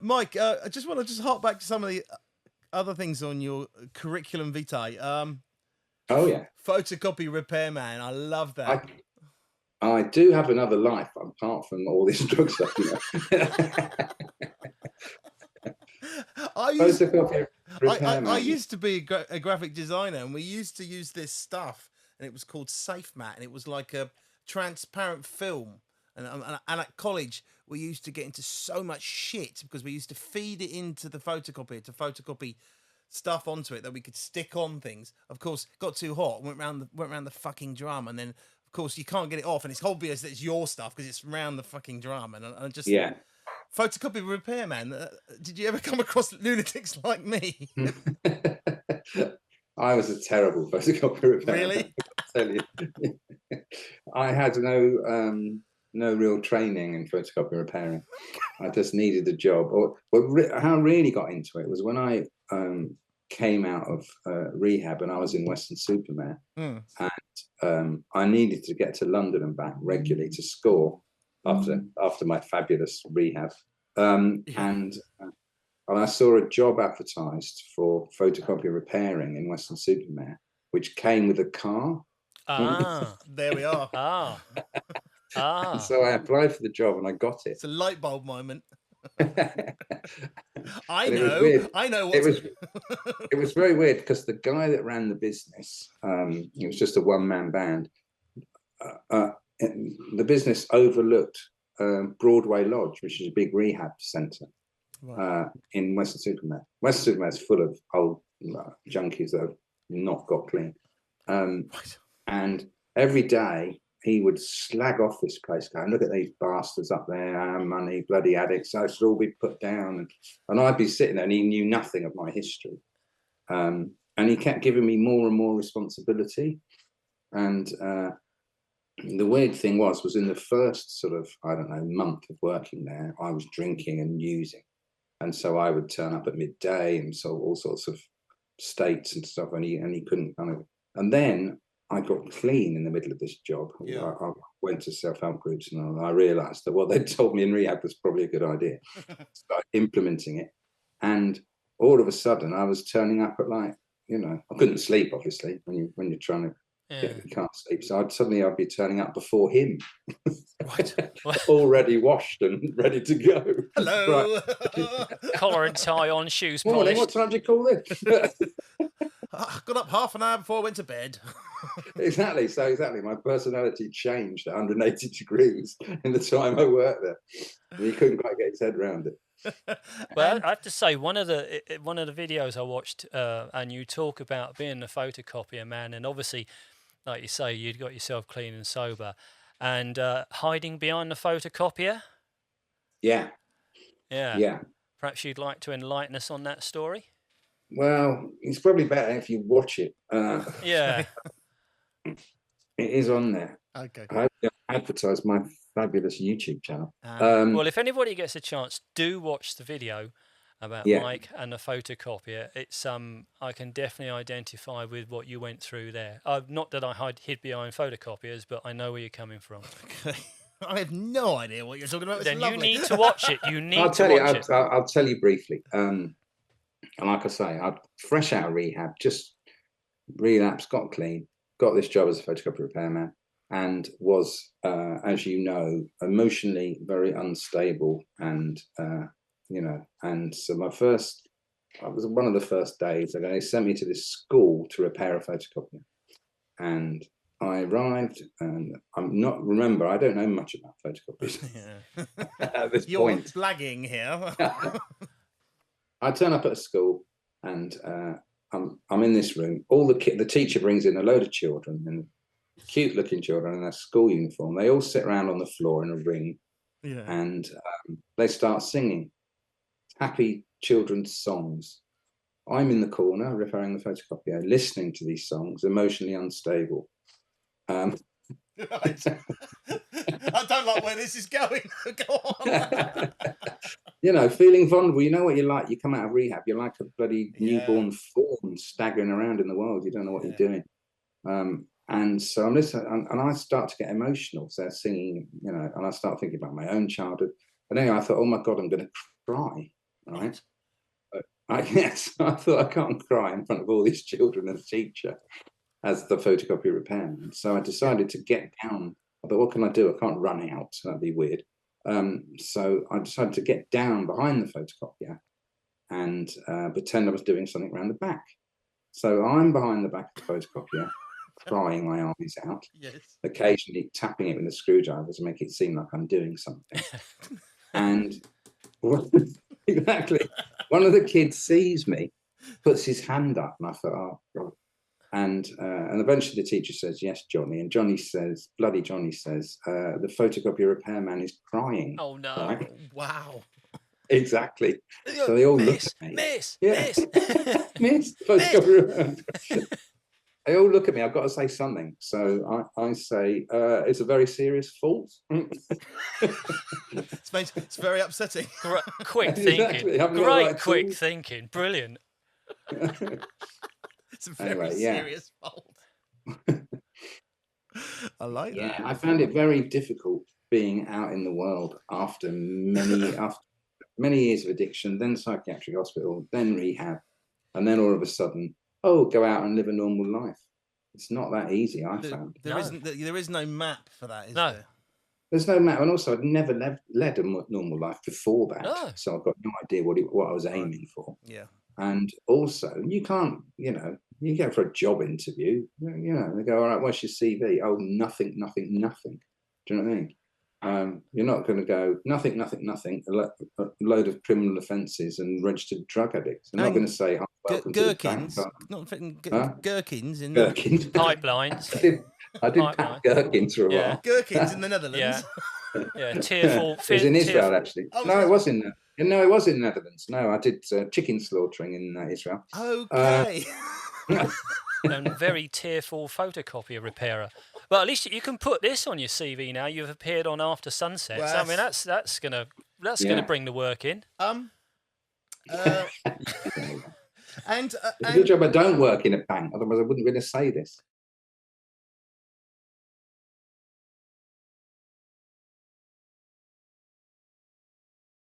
Mike, I just want to hop back to some of the other things on your curriculum vitae. Oh yeah, Photocopy repairman. I love that. I do have another life apart from all this drug stuff, you know. I used to be a graphic designer, and we used to use this stuff, and it was called Safe Mat, and it was like a transparent film. And at college, we used to get into so much shit because we used to feed it into the photocopier to photocopy stuff onto it that we could stick on things. Of course, got too hot, went round the fucking drum, and then of course you can't get it off, and it's obvious that it's your stuff because it's round the fucking drum, and I just photocopy repairman. Did you ever come across lunatics like me? I was a terrible photocopy repairman. Really? I tell you, I had no real training in photocopy repairing. I just needed a job. How I really got into it was when I came out of rehab and I was in Weston-super-Mare, and I needed to get to London and back regularly to score after my fabulous rehab. And I saw a job advertised for photocopy repairing in Weston-super-Mare, which came with a car. There we are. So I applied for the job and I got it. It's a light bulb moment. I know. It was very weird because the guy that ran the business, it was just a one-man band. The business overlooked Broadway Lodge, which is a big rehab centre in Weston-super-Mare. Weston-super-Mare is full of old junkies that have not got clean. And every day he would slag off this place, going, look at these bastards up there, money, bloody addicts, so it should all be put down. And I'd be sitting there and he knew nothing of my history. And he kept giving me more and more responsibility. And the weird thing was in the first sort of, I don't know, month of working there, I was drinking and using. And so I would turn up at midday and so all sorts of states and stuff, and he couldn't kind of, and then I got clean in the middle of this job. I went to self-help groups and I realised that what they'd told me in rehab was probably a good idea. Started implementing it. And all of a sudden I was turning up at I couldn't sleep, obviously, when you're trying to you can't sleep. So I'd be turning up before him. Already washed and ready to go. Hello. Collar and tie on, shoes polished. What time do you call this? I got up half an hour before I went to bed. Exactly. My personality changed 180 degrees in the time I worked there. And he couldn't quite get his head around it. Well, I have to say, one of the videos I watched, and you talk about being a photocopier, man, and obviously, like you say, you'd got yourself clean and sober, and hiding behind the photocopier. Yeah. Perhaps you'd like to enlighten us on that story. Well, it's probably better if you watch it. It is on there. Okay. I advertise my fabulous YouTube channel. Well, if anybody gets a chance, do watch the video about Mike and the photocopier. It's I can definitely identify with what you went through there. Not that I hid behind photocopiers, but I know where you're coming from. Okay. I have no idea what you're talking about. Then you need to watch it. I'll tell you briefly. And like I say, I'm fresh out of rehab, just relapsed, got clean, got this job as a photocopy repairman, and was, as you know, emotionally very unstable. And, and so it was one of the first days, they sent me to this school to repair a photocopier. And I arrived, and I don't know much about photocopiers at this point. You're blagging here. I turn up at a school, and I'm in this room. The teacher brings in a load of children, and cute-looking children in their school uniform. They all sit around on the floor in a ring, and they start singing happy children's songs. I'm in the corner repairing the photocopier, listening to these songs, emotionally unstable. Right. I don't like where this is going. Go on. on. Feeling vulnerable. You know what you're like. You come out of rehab, you're like a bloody newborn fawn staggering around in the world. You don't know what you're doing. And so I'm listening, and I start to get emotional. So they're singing, and I start thinking about my own childhood. And anyway, I thought, oh my God, I'm going to cry. right? Yes, I thought I can't cry in front of all these children and the teacher as the photocopy repairman. So I decided to get down. I thought, what can I do? I can't run out. So that'd be weird. So I decided to get down behind the photocopier and pretend I was doing something around the back. So I'm behind the back of the photocopier, crying my eyes out, occasionally tapping it with a screwdriver to make it seem like I'm doing something. And exactly, one of the kids sees me, puts his hand up, and I thought, oh God. And eventually the teacher says, yes, Johnny. And Johnny says, bloody Johnny says, the photocopy repairman is crying. Oh, no. Right? Wow. Exactly. So they all look at me. Miss. Photocopy repairman. They all look at me. I've got to say something. So I say, it's a very serious fault. It's very upsetting. Quick thinking. Great quick thinking. Brilliant. It's a very serious fault. I like that. Yeah, I found it very difficult being out in the world after many years of addiction, then psychiatric hospital, then rehab, and then all of a sudden, go out and live a normal life. It's not that easy, I found. There is no map for that, is there? There's no map, and also I'd never led a normal life before that, so I've got no idea what I was aiming for. Yeah. And also, you can't, you go for a job interview, they go, all right, what's your CV? Oh, nothing. Do you know what I mean? You're not going to go nothing, a load of criminal offences and registered drug addicts. They're not going to say, gherkins, not fitting gherkins in gherkins. Pipelines. I did pack gherkins for a while. Gherkins in the Netherlands. Yeah, tearful. It was in Israel, actually. No, it was in the Netherlands. No, I did chicken slaughtering in Israel. Okay. And very tearful photocopier repairer. Well, at least you can put this on your CV now. You've appeared on After Sunsets. Well, I mean, that's gonna bring the work in. And it's a good job I don't work in a bank, otherwise I wouldn't really say this.